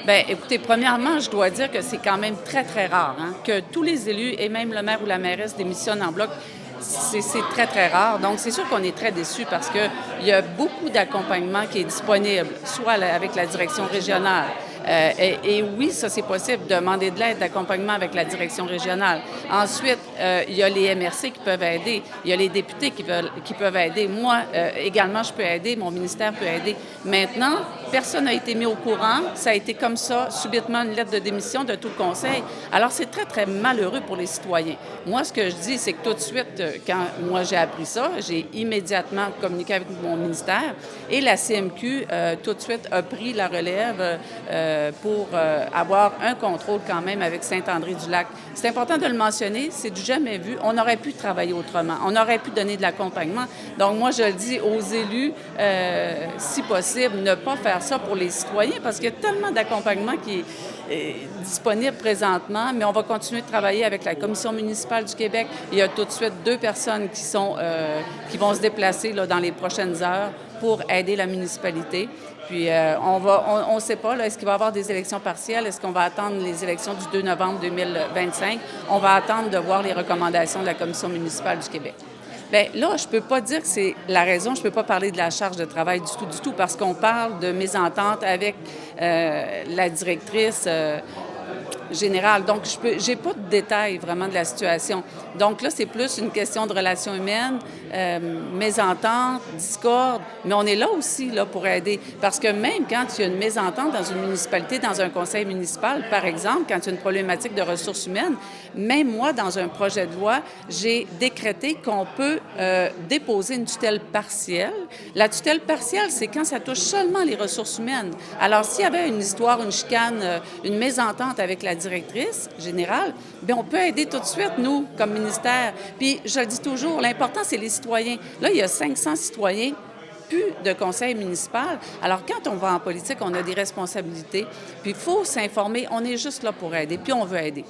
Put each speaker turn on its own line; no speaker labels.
Bien, écoutez, premièrement, je dois dire que c'est quand même très, très rare que tous les élus et même le maire ou la mairesse démissionnent en bloc. C'est très, très rare. Donc, c'est sûr qu'on est très déçus parce qu'il y a beaucoup d'accompagnement qui est disponible, soit avec la direction régionale. Et oui, ça, c'est possible, demander de l'aide, d'accompagnement avec la direction régionale. Ensuite, il y a les MRC qui peuvent aider. Il y a les députés qui peuvent aider. Moi, également, je peux aider. Mon ministère peut aider. Maintenant, personne n'a été mis au courant. Ça a été comme ça, subitement, une lettre de démission de tout le conseil. Alors, c'est très, très malheureux pour les citoyens. Moi, ce que je dis, c'est que tout de suite, quand moi j'ai appris ça, j'ai immédiatement communiqué avec mon ministère et la CMQ, tout de suite, a pris la relève pour avoir un contrôle quand même avec Saint-André-du-Lac. C'est important de le mentionner, c'est du jamais vu. On aurait pu travailler autrement, on aurait pu donner de l'accompagnement. Donc moi, je le dis aux élus, si possible, ne pas faire ça pour les citoyens parce qu'il y a tellement d'accompagnement qui est disponible présentement, mais on va continuer de travailler avec la Commission municipale du Québec. Il y a tout de suite 2 personnes qui vont se déplacer là, dans les prochaines heures pour aider la municipalité. Puis on ne sait pas, est-ce qu'il va y avoir des élections partielles? Est-ce qu'on va attendre les élections du 2 novembre 2025? On va attendre de voir les recommandations de la Commission municipale du Québec. Bien, là, je ne peux pas dire que c'est la raison. Je ne peux pas parler de la charge de travail du tout, parce qu'on parle de mésentente avec la directrice générale. Donc, je n'ai pas de détails vraiment de la situation. Donc là, c'est plus une question de relations humaines, mésentente, discorde, mais on est là aussi là, pour aider. Parce que même quand il y a une mésentente dans une municipalité, dans un conseil municipal, par exemple, quand il y a une problématique de ressources humaines, même moi, dans un projet de loi, j'ai décrété qu'on peut déposer une tutelle partielle. La tutelle partielle, c'est quand ça touche seulement les ressources humaines. Alors, s'il y avait une histoire, une chicane, une mésentente avec la directrice générale, bien, on peut aider tout de suite, nous, comme ministère. Puis, je le dis toujours, l'important, c'est les citoyens. Là, il y a 500 citoyens, plus de conseil municipal. Alors, quand on va en politique, on a des responsabilités. Puis, il faut s'informer. On est juste là pour aider, puis on veut aider.